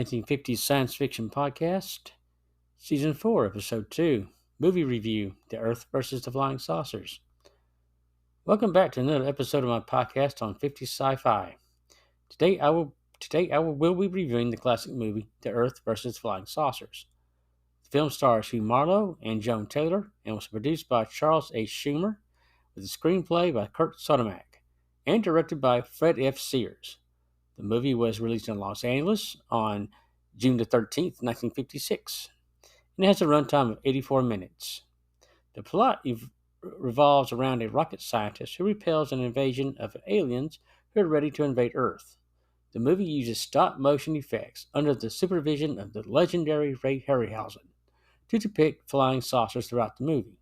1950s Science Fiction Podcast, Season 4, Episode 2, Movie Review, The Earth versus the Flying Saucers. Welcome back to another episode of my podcast on 50s sci-fi. Today I will be reviewing the classic movie, The Earth versus Flying Saucers. The film stars Hugh Marlowe and Joan Taylor and was produced by Charles H. Schumer with a screenplay by Kurt Sodermack and directed by Fred F. Sears. The movie was released in Los Angeles on June the 13th, 1956, and it has a runtime of 84 minutes. The plot revolves around a rocket scientist who repels an invasion of aliens who are ready to invade Earth. The movie uses stop-motion effects under the supervision of the legendary Ray Harryhausen to depict flying saucers throughout the movie.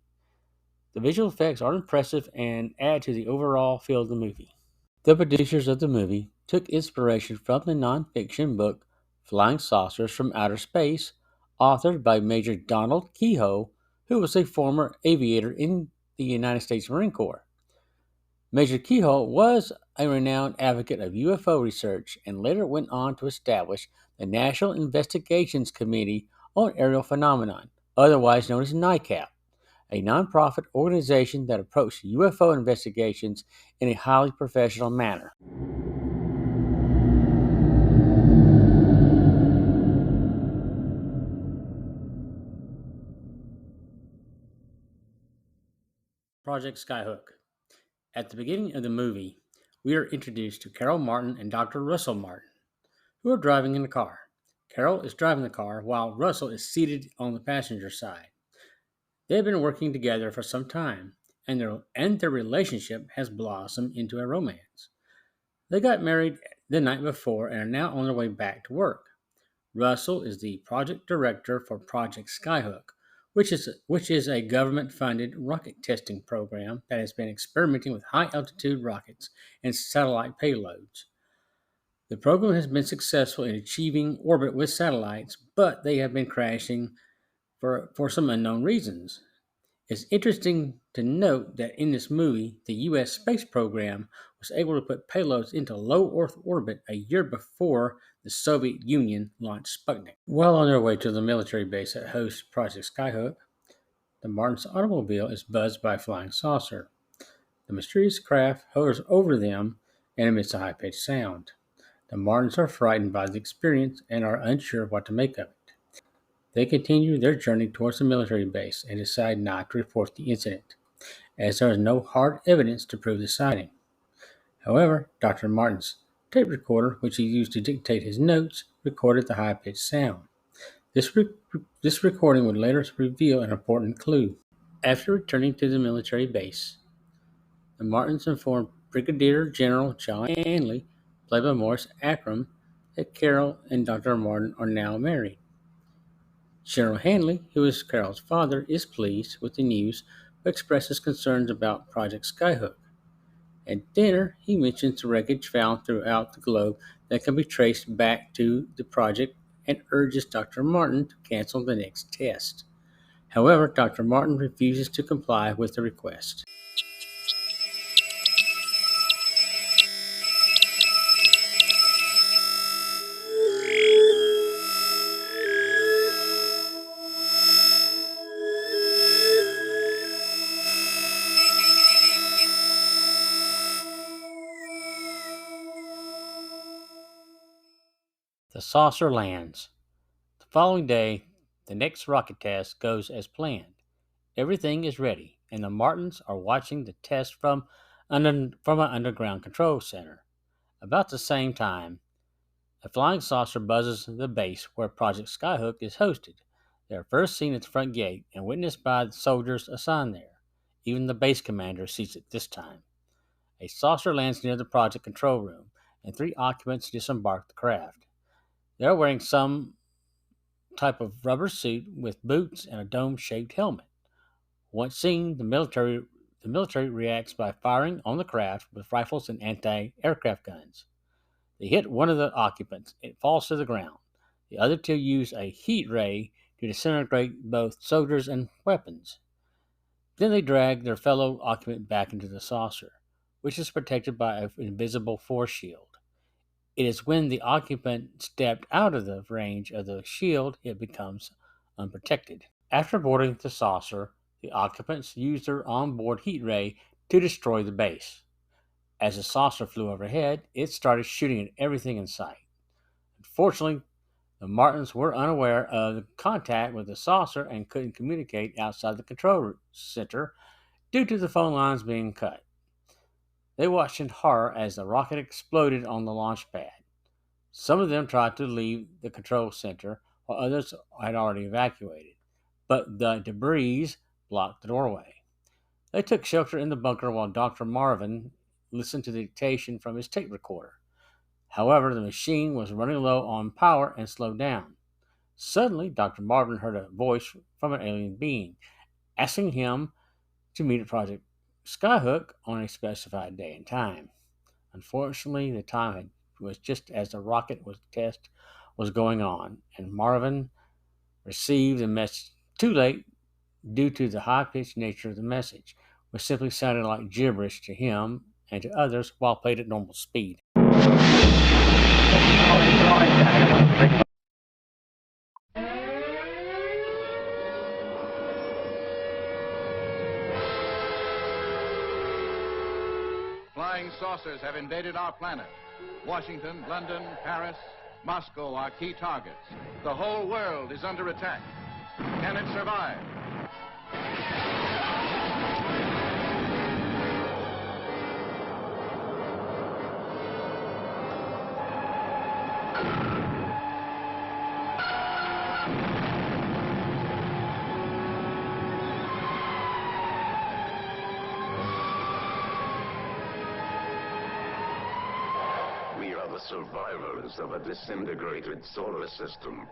The visual effects are impressive and add to the overall feel of the movie. The producers of the movie took inspiration from the non-fiction book Flying Saucers from Outer Space, authored by Major Donald Kehoe, who was a former aviator in the United States Marine Corps. Major Kehoe was a renowned advocate of UFO research and later went on to establish the National Investigations Committee on Aerial Phenomenon, otherwise known as NICAP, a nonprofit organization that approached UFO investigations in a highly professional manner. Project Skyhook. At the beginning of the movie, we are introduced to Caroll Martin and Dr. Russell Martin, who are driving in the car. Caroll is driving the car while Russell is seated on the passenger side. They have been working together for some time, and their relationship has blossomed into a romance. They got married the night before and are now on their way back to work. Russell is the project director for Project Skyhook, which is a government-funded rocket testing program that has been experimenting with high-altitude rockets and satellite payloads. The program has been successful in achieving orbit with satellites, but they have been crashing for some unknown reasons. It's interesting to note that in this movie, the U.S. space program was able to put payloads into low Earth orbit a year before the Soviet Union launched Sputnik. While on their way to the military base that hosts Project Skyhook, the Martins' automobile is buzzed by a flying saucer. The mysterious craft hovers over them and emits a high-pitched sound. The Martins are frightened by the experience and are unsure what to make of it. They continue their journey towards the military base and decide not to report the incident, as there is no hard evidence to prove the sighting. However, Dr. Martin's tape recorder, which he used to dictate his notes, recorded the high-pitched sound. This recording would later reveal an important clue. After returning to the military base, the Martins informed Brigadier General John Hanley, played by Morris Akram, that Caroll and Dr. Martin are now married. General Hanley, who is Caroll's father, is pleased with the news but expresses concerns about Project Skyhook. At dinner, he mentions the wreckage found throughout the globe that can be traced back to the project and urges Dr. Martin to cancel the next test. However, Dr. Martin refuses to comply with the request. The saucer lands. The following day, the next rocket test goes as planned. Everything is ready, and the Martins are watching the test from an underground control center. About the same time, a flying saucer buzzes the base where Project Skyhook is hosted. They are first seen at the front gate and witnessed by the soldiers assigned there. Even the base commander sees it this time. A saucer lands near the project control room, and 3 occupants disembark the craft. They are wearing some type of rubber suit with boots and a dome-shaped helmet. Once seen, the military reacts by firing on the craft with rifles and anti-aircraft guns. They hit one of the occupants. It falls to the ground. The other 2 use a heat ray to disintegrate both soldiers and weapons. Then they drag their fellow occupant back into the saucer, which is protected by an invisible force shield. It is when the occupant stepped out of the range of the shield it becomes unprotected. After boarding the saucer, the occupants used their onboard heat ray to destroy the base. As the saucer flew overhead, it started shooting at everything in sight. Unfortunately, the Martins were unaware of the contact with the saucer and couldn't communicate outside the control center due to the phone lines being cut. They watched in horror as the rocket exploded on the launch pad. Some of them tried to leave the control center, while others had already evacuated, but the debris blocked the doorway. They took shelter in the bunker while Dr. Marvin listened to the dictation from his tape recorder. However, the machine was running low on power and slowed down. Suddenly, Dr. Marvin heard a voice from an alien being, asking him to meet at Project Skyhook on a specified day and time. Unfortunately, the was just as the rocket test was going on, and Marvin received the message too late due to the high-pitched nature of the message, which simply sounded like gibberish to him and to others while played at normal speed. Flying saucers have invaded our planet. Washington, London, Paris, Moscow are key targets. The whole world is under attack. Can it survive? We are the survivors of a disintegrated solar system.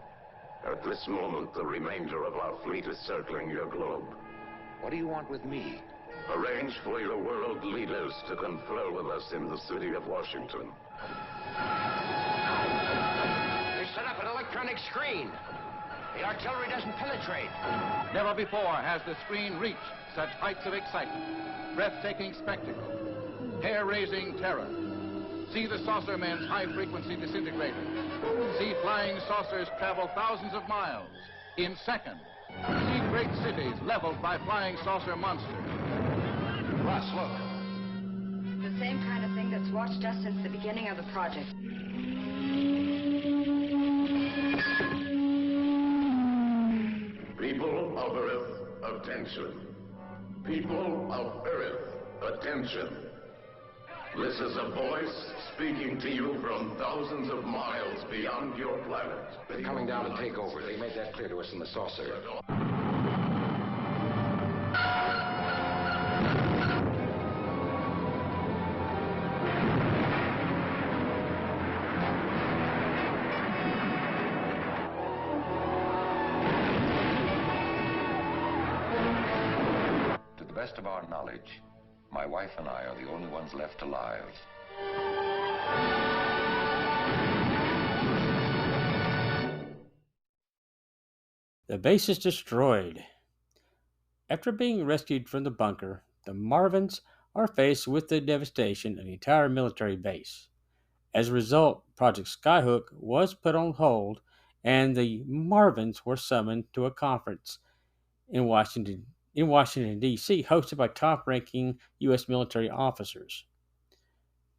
At this moment, the remainder of our fleet is circling your globe. What do you want with me? Arrange for your world leaders to confer with us in the city of Washington. They set up an electronic screen. The artillery doesn't penetrate. Never before has the screen reached such heights of excitement. Breathtaking spectacle. Hair-raising terror. See the saucer men's high-frequency disintegrator. See flying saucers travel thousands of miles in seconds. See great cities leveled by flying saucer monsters. Russ, look. The same kind of thing that's watched us since the beginning of the project. People of Earth, attention. People of Earth, attention. This is a voice speaking to you from thousands of miles beyond your planet. They're coming down to take over. They made that clear to us in the saucer. To the best of our knowledge, my wife and I are the only ones left alive. The base is destroyed. After being rescued from the bunker, the Marvins are faced with the devastation of the entire military base. As a result, Project Skyhook was put on hold, and the Marvins were summoned to a conference in Washington, D.C., hosted by top-ranking U.S. military officers.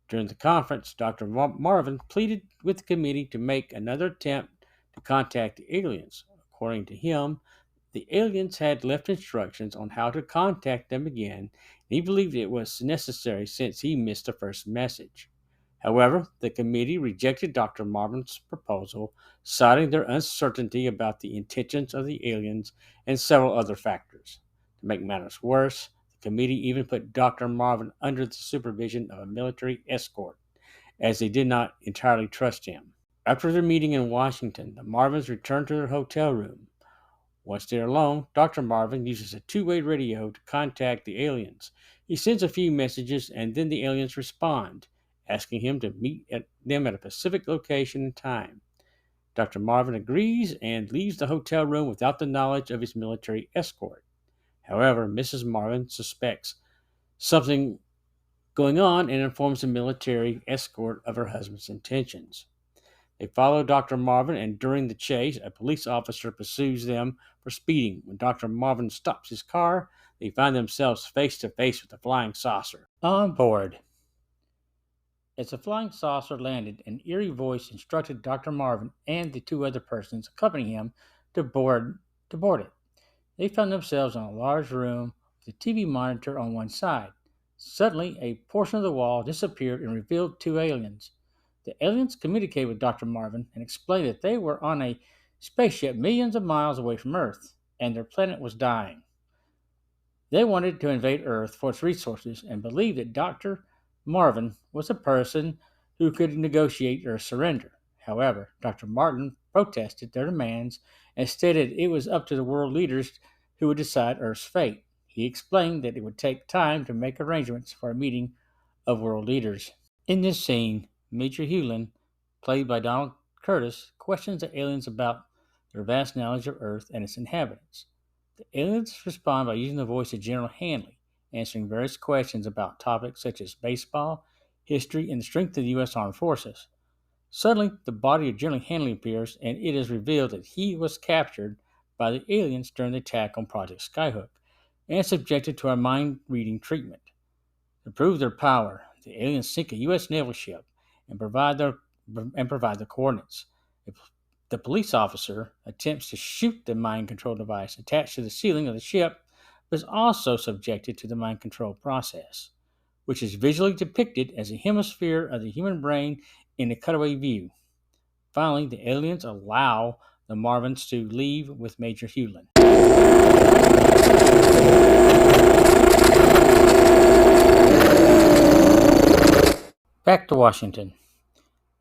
During the conference, Dr. Marvin pleaded with the committee to make another attempt to contact the aliens. According to him, the aliens had left instructions on how to contact them again, and he believed it was necessary since he missed the first message. However, the committee rejected Dr. Marvin's proposal, citing their uncertainty about the intentions of the aliens and several other factors. To make matters worse, the committee even put Dr. Marvin under the supervision of a military escort, as they did not entirely trust him. After their meeting in Washington, the Marvins returned to their hotel room. Once they're alone, Dr. Marvin uses a two-way radio to contact the aliens. He sends a few messages, and then the aliens respond, asking him to meet them at a specific location and time. Dr. Marvin agrees and leaves the hotel room without the knowledge of his military escort. However, Mrs. Marvin suspects something going on and informs the military escort of her husband's intentions. They follow Dr. Marvin, and during the chase, a police officer pursues them for speeding. When Dr. Marvin stops his car, they find themselves face to face with a flying saucer. On board. As the flying saucer landed, an eerie voice instructed Dr. Marvin and the two other persons accompanying him to board it. They found themselves in a large room with a TV monitor on one side. Suddenly, a portion of the wall disappeared and revealed two aliens. The aliens communicated with Dr. Marvin and explained that they were on a spaceship millions of miles away from Earth, and their planet was dying. They wanted to invade Earth for its resources and believed that Dr. Marvin was a person who could negotiate Earth's surrender. However, Dr. Martin protested their demands and stated it was up to the world leaders who would decide Earth's fate. He explained that it would take time to make arrangements for a meeting of world leaders. In this scene, Major Hewlin, played by Donald Curtis, questions the aliens about their vast knowledge of Earth and its inhabitants. The aliens respond by using the voice of General Hanley, answering various questions about topics such as baseball, history, and the strength of the U.S. Armed Forces. Suddenly, the body of General Hanley appears, and it is revealed that he was captured by the aliens during the attack on Project Skyhook and subjected to a mind-reading treatment. To prove their power, the aliens sink a U.S. naval ship and provide the coordinates. The police officer attempts to shoot the mind control device attached to the ceiling of the ship, but is also subjected to the mind control process, which is visually depicted as a hemisphere of the human brain in a cutaway view. Finally, the aliens allow the Marvins to leave with Major Hewlin. Back to Washington.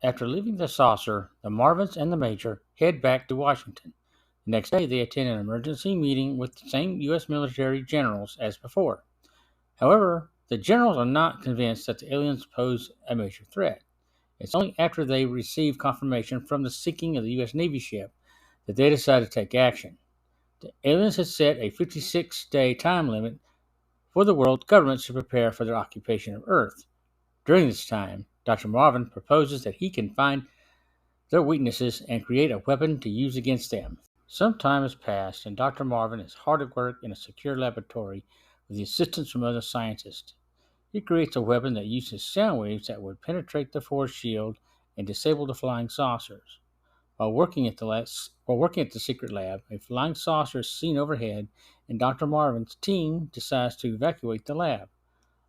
After leaving the saucer, the Marvins and the Major head back to Washington. The next day, they attend an emergency meeting with the same U.S. military generals as before. However, the generals are not convinced that the aliens pose a major threat. It's only after they receive confirmation from the sinking of the U.S. Navy ship that they decide to take action. The aliens had set a 56-day time limit for the world governments to prepare for their occupation of Earth. During this time, Dr. Marvin proposes that he can find their weaknesses and create a weapon to use against them. Some time has passed, and Dr. Marvin is hard at work in a secure laboratory with the assistance from other scientists. He creates a weapon that uses sound waves that would penetrate the force shield and disable the flying saucers. While working at the secret lab, a flying saucer is seen overhead, and Dr. Marvin's team decides to evacuate the lab.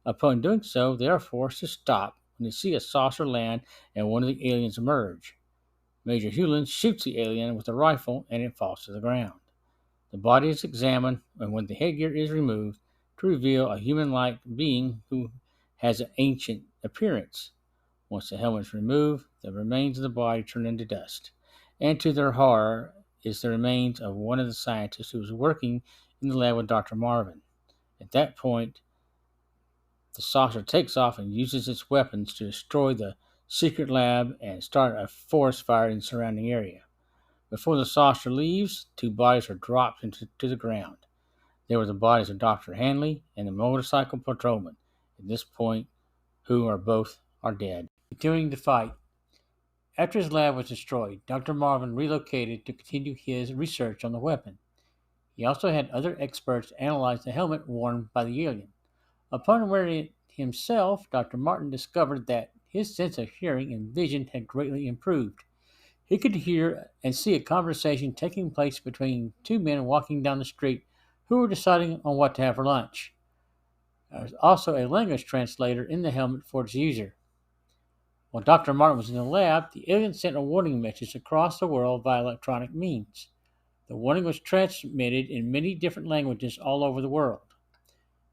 Upon doing so, they are forced to stop when they see a saucer land and one of the aliens emerge. Major Hewlin shoots the alien with a rifle, and it falls to the ground. The body is examined, and when the headgear is removed, to reveal a human-like being who has an ancient appearance. Once the helmet is removed, the remains of the body turn into dust, and to their horror is the remains of one of the scientists who was working in the lab with Dr. Marvin. At that point, the saucer takes off and uses its weapons to destroy the secret lab and start a forest fire in the surrounding area. Before the saucer leaves, two bodies are dropped into the ground. They were the bodies of Dr. Hanley and the motorcycle patrolman. At this point, who are both dead. Continuing to fight. After his lab was destroyed, Dr. Marvin relocated to continue his research on the weapon. He also had other experts analyze the helmet worn by the alien. Upon wearing it himself, Dr. Martin discovered that his sense of hearing and vision had greatly improved. He could hear and see a conversation taking place between two men walking down the street who were deciding on what to have for lunch. There was also a language translator in the helmet for its user. While Dr. Martin was in the lab, the alien sent a warning message across the world via electronic means. The warning was transmitted in many different languages all over the world.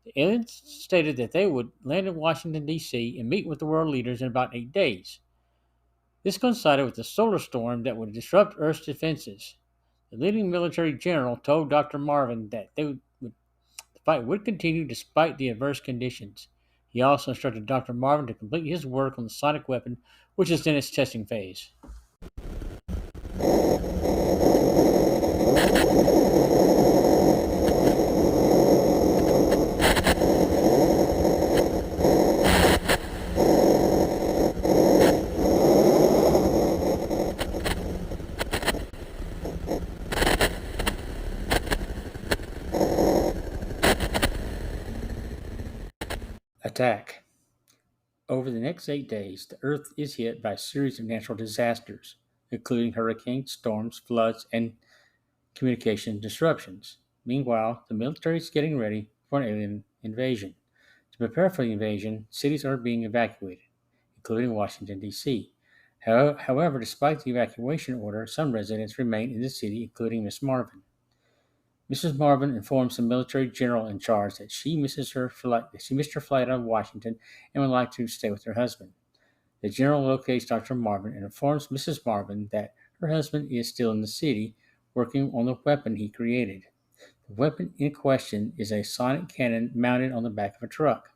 The aliens stated that they would land in Washington, D.C. and meet with the world leaders in about 8 days. This coincided with the solar storm that would disrupt Earth's defenses. The leading military general told Dr. Marvin that the fight would continue despite the adverse conditions. He also instructed Dr. Marvin to complete his work on the sonic weapon, which is in its testing phase. attack. Over the next 8 days, the Earth is hit by a series of natural disasters, including hurricanes, storms, floods, and communication disruptions. Meanwhile, the military is getting ready for an alien invasion. To prepare for the invasion, cities are being evacuated, including Washington, D.C. However, despite the evacuation order, some residents remain in the city, including Miss Marvin. Mrs. Marvin informs the military general in charge that she missed her flight out of Washington and would like to stay with her husband. The general locates Dr. Marvin and informs Mrs. Marvin that her husband is still in the city, working on the weapon he created. The weapon in question is a sonic cannon mounted on the back of a truck.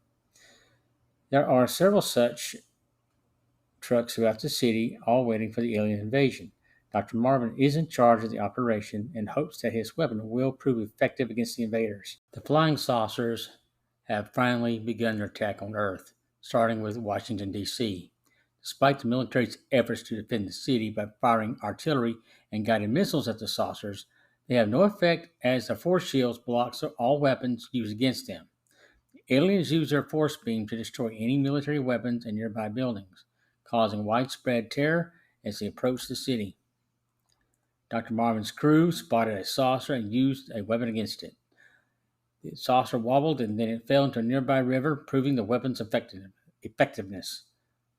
There are several such trucks throughout the city, all waiting for the alien invasion. Dr. Marvin is in charge of the operation and hopes that his weapon will prove effective against the invaders. The flying saucers have finally begun their attack on Earth, starting with Washington, D.C. Despite the military's efforts to defend the city by firing artillery and guided missiles at the saucers, they have no effect as the force shields block all weapons used against them. Aliens use their force beam to destroy any military weapons and nearby buildings, causing widespread terror as they approach the city. Dr. Marvin's crew spotted a saucer and used a weapon against it. The saucer wobbled and then it fell into a nearby river, proving the weapon's effectiveness.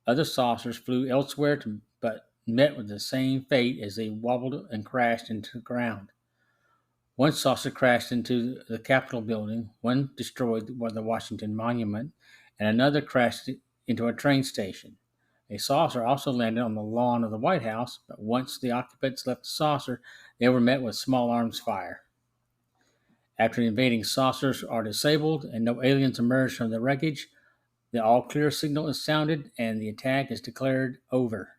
Other saucers flew elsewhere but met with the same fate as they wobbled and crashed into the ground. One saucer crashed into the Capitol building, one destroyed the Washington Monument, and another crashed into a train station. A saucer also landed on the lawn of the White House, but once the occupants left the saucer, they were met with small arms fire. After the invading saucers are disabled and no aliens emerge from the wreckage, the all-clear signal is sounded and the attack is declared over.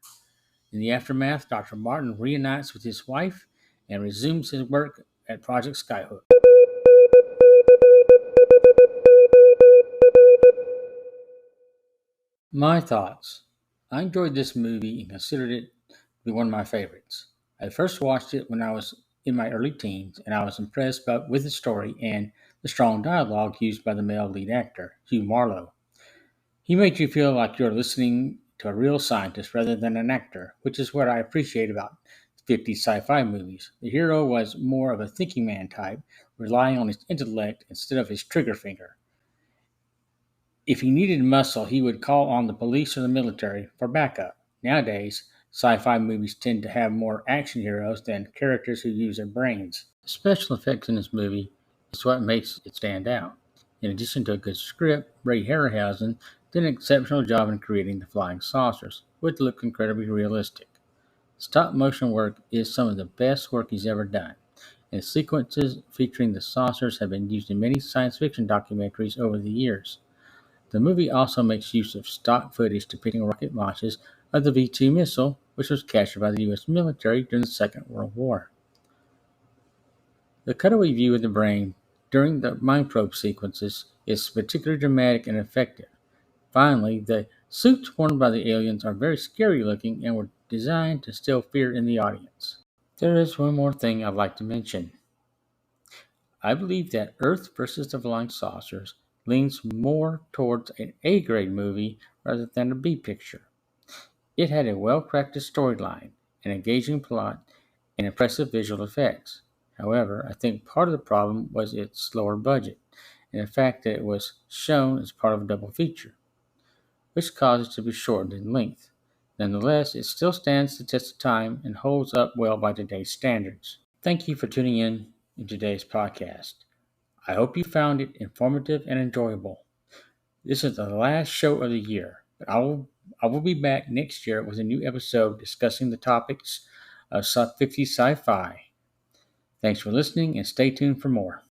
In the aftermath, Dr. Martin reunites with his wife and resumes his work at Project Skyhook. My thoughts. I enjoyed this movie and considered it to be one of my favorites. I first watched it when I was in my early teens, and I was impressed with the story and the strong dialogue used by the male lead actor, Hugh Marlowe. He made you feel like you're listening to a real scientist rather than an actor, which is what I appreciate about 50s sci-fi movies. The hero was more of a thinking man type, relying on his intellect instead of his trigger finger. If he needed muscle, he would call on the police or the military for backup. Nowadays, sci-fi movies tend to have more action heroes than characters who use their brains. The special effects in this movie is what makes it stand out. In addition to a good script, Ray Harryhausen did an exceptional job in creating the flying saucers, which look incredibly realistic. Stop motion work is some of the best work he's ever done, and sequences featuring the saucers have been used in many science fiction documentaries over the years. The movie also makes use of stock footage depicting rocket launches of the V-2 missile, which was captured by the U.S. military during the Second World War. The cutaway view of the brain during the mind probe sequences is particularly dramatic and effective. Finally, the suits worn by the aliens are very scary looking and were designed to instill fear in the audience. There is one more thing I'd like to mention. I believe that Earth versus the Flying Saucers leans more towards an A-grade movie rather than a B picture. It had a well-crafted storyline, an engaging plot, and impressive visual effects. However, I think part of the problem was its slower budget, and the fact that it was shown as part of a double feature, which caused it to be shortened in length. Nonetheless, it still stands the test of time and holds up well by today's standards. Thank you for tuning in today's podcast. I hope you found it informative and enjoyable. This is the last show of the year, but I will be back next year with a new episode discussing the topics of 50 sci-fi. Thanks for listening and stay tuned for more.